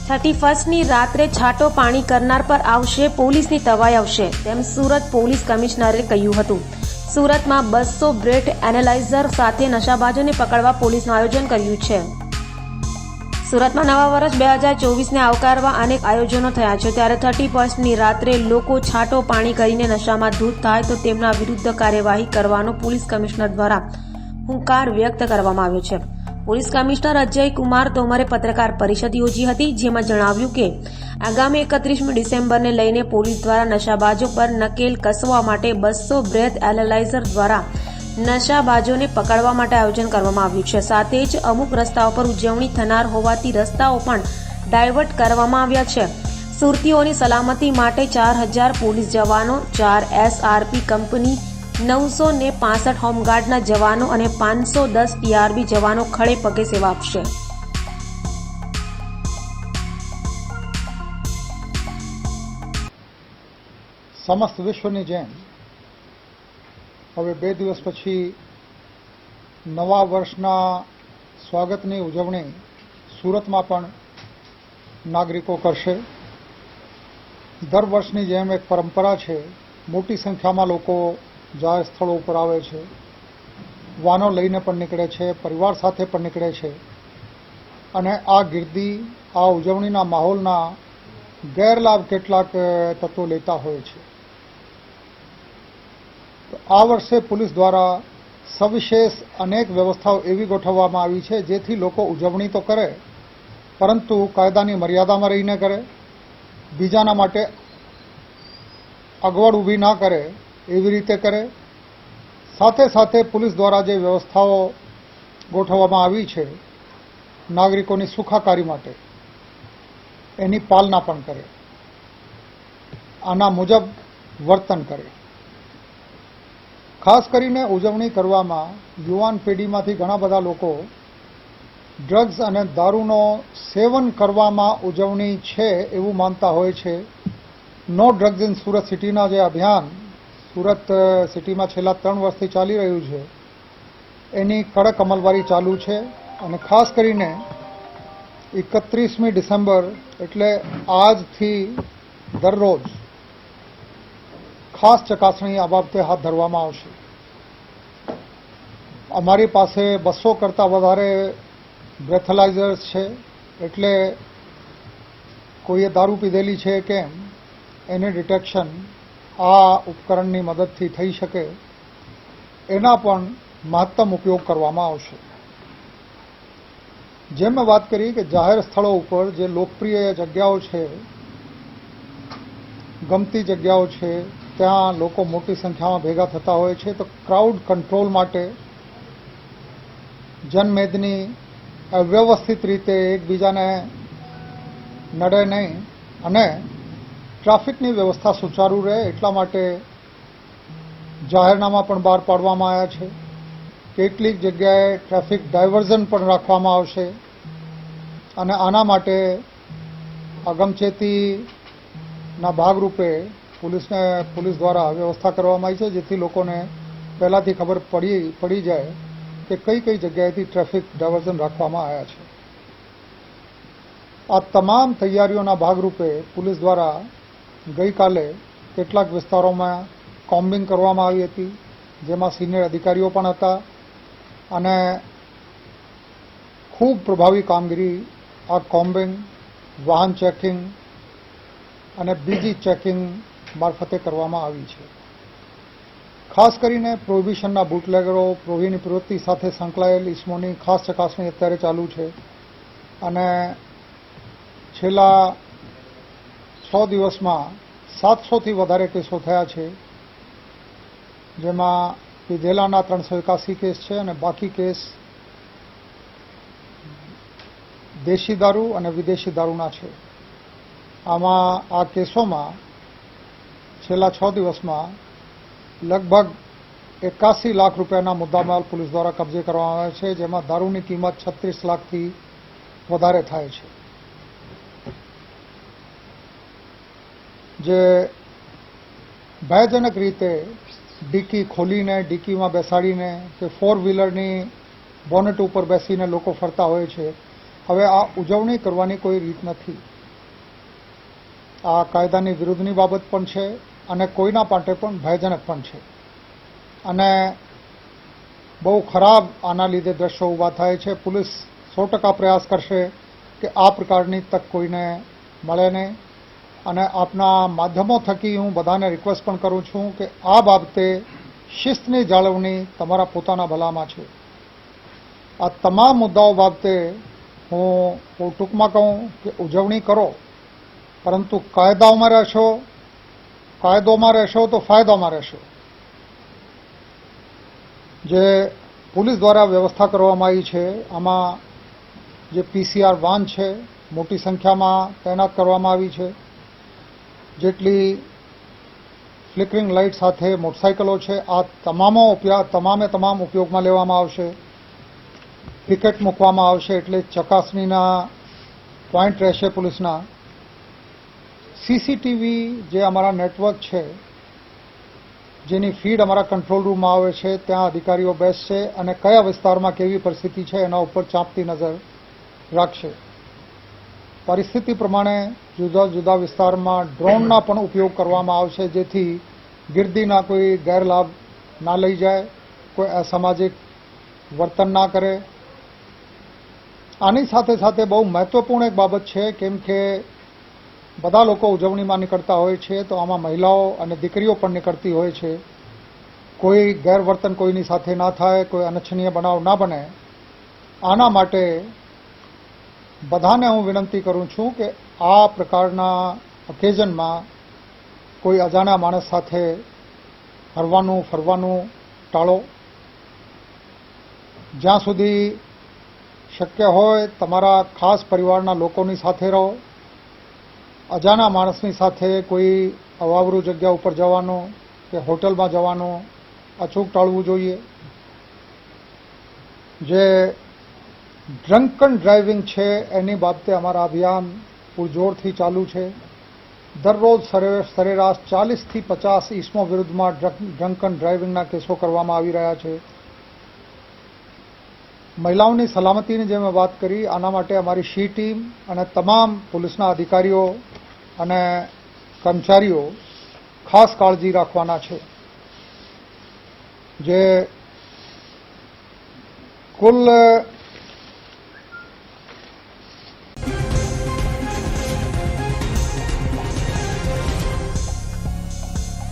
31ની રાત્રે છાંટો પાણી કરનાર પર આવશે પોલીસની તવાઈ આવશે તેમ સુરત પોલીસ કમિશનરે કહ્યું હતું। સુરતમાં 200 બ્રેથ એનાલાઇઝર સાથે નશાબાજોને પકડવા પોલીસનું આયોજન કર્યું છે। સુરતમાં નવા વર્ષ 2024ને આવકારવા અનેક આયોજનો થયા છે, ત્યારે 31ની રાત્રે લોકો છાંટો પાણી કરીને નશામાં ધૂત થાય તો તેમના વિરુદ્ધ કાર્યવાહી કરવાનો પોલીસ કમિશનર દ્વારા હુંકાર વ્યક્ત કરવામાં આવ્યો છે। પોલીસ કમિશનર અજય કુમાર તોમરે પત્રકાર પરિષદ યોજી હતી, જેમાં જણાવ્યું કે આગામી 31મી ડિસેમ્બરને લઈને પોલીસ દ્વારા નશાબાજો પર નકેલ કસવા માટે 200 બ્રેથ એનાલાઇઝર દ્વારા નશાબાજોને પકડવા માટે આયોજન કરવામાં આવ્યું છે। સાથે જ અમુક રસ્તાઓ પર ઉજવણી થનાર હોવાથી રસ્તાઓ પણ ડાયવર્ટ કરવામાં આવ્યા છે। સુરતીઓની સલામતી માટે 4000 પોલીસ જવાનો, 4 SRP કંપની, 965 હોમગાર્ડના જવાનો અને 510 TRB જવાનો ખડે પગે સેવા આપશે। સમસ્ત વિશ્વની જેમ હવે 2 દિવસ પછી નવા વર્ષના સ્વાગતની ઉજવણી સુરતમાં પણ નાગરિકો કરશે। દર વર્ષની જેમ એક પરંપરા છે, મોટી સંખ્યામાં લોકો જાહેર સ્થળો ઉપર આવે છે, વાહનો લઈને પણ નીકળે છે, પરિવાર સાથે પણ નીકળે છે અને આ ગીર્દી, આ ઉજવણીના માહોલના ગેરલાભ કેટલાક તત્વો લેતા હોય છે। આ વર્ષે પોલીસ દ્વારા સવિશેષ અનેક વ્યવસ્થાઓ એવી ગોઠવવામાં આવી છે જેથી લોકો ઉજવણી તો કરે પરંતુ કાયદાની મર્યાદામાં રહીને કરે, બીજાના માટે અગવડ ઊભી ના કરે એવી રીતે કરે। સાથે સાથે પોલીસ દ્વારા જે વ્યવસ્થાઓ ગોઠવવામાં આવી છે નાગરિકોની સુખાકારી માટે, એની પાલના પણ કરે, આના મુજબ વર્તન કરે। ખાસ કરીને ઉજવણી કરવામાં યુવાન પેઢીમાંથી ઘણા બધા લોકો ડ્રગ્સ અને દારૂનો સેવન કરવામાં ઉજવણી છે એવું માનતા હોય છે। નો ડ્રગ્સ ઇન સુરત સિટીના જે અભિયાન સુરત સિટીમાં છેલ્લા 3 વર્ષથી ચાલી રહ્યું છે એની કડક અમલવારી ચાલુ છે અને ખાસ કરીને 31મી ડિસેમ્બર એટલે આજથી દરરોજ ખાસ ચકાસણી આ બાબતે હાથ ધરવામાં આવશે। અમારી પાસે 200 કરતાં વધારે બ્રેથેલાઇઝર્સ છે, એટલે કોઈએ દારૂ પીધેલી છે કેમ એને ડિટેક્શન આ ઉપકરણની મદદથી થઈ શકે, એના પણ મહત્તમ ઉપયોગ કરવામાં આવશે। જેમ મેં વાત કરી કે જાહેર સ્થળો ઉપર જે લોકપ્રિય જગ્યાઓ છે, ગમતી જગ્યાઓ છે, ત્યાં લોકો મોટી સંખ્યામાં ભેગા થતા હોય છે, તો ક્રાઉડ કંટ્રોલ માટે જનમેદની વ્યવસ્થિત રીતે એકબીજાને નડે નહીં અને ટ્રાફિકની વ્યવસ્થા સુચારુ રહે એટલા માટે જાહેરનામા પણ બહાર પાડવામાં આવ્યા છે। કેટલીક જગ્યાએ ટ્રાફિક ડાયવર્ઝન પણ રાખવામાં આવશે અને આના માટે અગમચેતીના ભાગરૂપે પોલીસ દ્વારા વ્યવસ્થા કરવામાં આવી છે, જેથી લોકોને પહેલાંથી ખબર પડી જાય કે કઈ કઈ જગ્યાએથી ટ્રાફિક ડાયવર્ઝન રાખવામાં આવ્યા છે। આ તમામ તૈયારીઓના ભાગરૂપે પોલીસ દ્વારા ગઈકાલે કેટલાક વિસ્તારોમાં કોમ્બિંગ કરવામાં આવી હતી, જેમાં સિનિયર અધિકારીઓ પણ હતા અને ખૂબ પ્રભાવી કામગીરી આ કોમ્બિંગ, વાહન ચેકિંગ અને બીજી ચેકિંગ મારફતે કરવામાં આવી છે। ખાસ કરીને પ્રોહિબિશનના બુટલેગરો, પ્રોહિની પ્રવૃત્તિ સાથે સંકળાયેલ ઇસમોની ખાસ ચકાસણી અત્યારે ચાલુ છે અને છેલ્લા 6 દિવસમાં 700થી વધારે કેસો થયા છે, જેમાં પીધેલાના 381 કેસ છે અને બાકી કેસ દેશી દારૂ અને વિદેશી દારૂના છે। આમાં આ કેસોમાં છેલ્લા 6 દિવસમાં લગભગ 81 લાખ રૂપિયાના મુદ્દામાલ પોલીસ દ્વારા કબજે કરવામાં આવે છે, જેમાં દારૂની કિંમત 36 લાખથી વધારે થાય છે। જે ભયજનક રીતે ડિક્કી ખોલીને ડિક્કીમાં બેસાડીને કે 4 વ્હીલરની બોનેટ ઉપર બેસીને લોકો ફરતા હોય છે। હવે આ ઉજવણી કરવાની કોઈ રીત નથી। આ કાયદાની વિરુદ્ધની બાબત પણ છે અને કોઈના માટે પણ ભયજનક પણ છે અને બહુ ખરાબ આના લીધે દ્રશ્યો ઊભા થાય છે. પોલીસ 100% પ્રયાસ કરશે કે આ પ્રકારની તક કોઈને મળે નહીં અને આપના માધ્યમો થકી હું બધાને રિક્વેસ્ટ પણ કરું છું કે આ બાબતે શિસ્તની જાળવણી તમારા પોતાના ભલામાં છે. આ તમામ મુદ્દાઓ બાબતે હું ટૂંકમાં કહું કે ઉજવણી કરો, પરંતુ કાયદાઓમાં રહેશો તો ફાયદામાં રહેશો. જે પોલીસ દ્વારા વ્યવસ્થા કરવામાં આવી છે, આમાં જે PCR વાન છે મોટી સંખ્યામાં તૈનાત કરવામાં આવી છે. જેટલી ફ્લિકરિંગ લાઇટ સાથે મોટરસાઇકલો છે, આ તમામ ઉપયોગમાં લેવામાં આવશે. પિકેટ મૂકવામાં આવશે, એટલે ચકાસણીના પોઈન્ટ રહેશે પોલીસના. CCTV જે અમારા નેટવર્ક છે, જેની ફીડ અમારા કંટ્રોલ રૂમમાં આવે છે, ત્યાં અધિકારીઓ બેસશે અને કયા વિસ્તારમાં કેવી પરિસ્થિતિ છે એના ઉપર ચાંપતી નજર રાખશે. પરિસ્થિતિ પ્રમાણે જુદા જુદા વિસ્તારમાં ડ્રોનના પણ ઉપયોગ કરવામાં આવશે, જેથી ગીર્દીના કોઈ ગેરલાભ ના લઈ જાય, કોઈ અસામાજિક વર્તન ના કરે. આની સાથે સાથે બહુ મહત્વપૂર્ણ એક બાબત છે, કેમ કે બધા લોકો ઉજવણીમાં નીકળતા હોય છે, તો આમાં મહિલાઓ અને દીકરીઓ પણ નીકળતી હોય છે. કોઈ ગેરવર્તન કોઈની સાથે ના થાય, કોઈ અનિચ્છનીય બનાવ ના બને, આના માટે બધાને હું વિનંતી કરું છું કે આ પ્રકારના ઓકેઝનમાં કોઈ અજાણ્યા માણસ સાથે હરવાનું ફરવાનું ટાળો. જ્યાં સુધી શક્ય હોય તમારા ખાસ પરિવારના લોકોની સાથે રહો. અજાણ્યા માણસની સાથે કોઈ અવાવરૂ જગ્યા ઉપર જવાનું કે હોટલમાં જવાનું અચૂક ટાળવું જોઈએ. જે ડ્રંકન ડ્રાઇવિંગ છે એની બાબતે અમારા અભિયાન પૂરજોરથી ચાલુ છે. દરરોજ સરેરાશ 40થી 50 ઇસમો વિરુદ્ધમાં ડ્રંકન ડ્રાઇવિંગના કેસો કરવામાં આવી રહ્યા છે. મહિલાઓની સલામતીની જે મેં વાત કરી, આના માટે અમારી શી ટીમ અને તમામ પોલીસના અધિકારીઓ અને કર્મચારીઓ ખાસ કાળજી રાખવાના છે. જે કુલ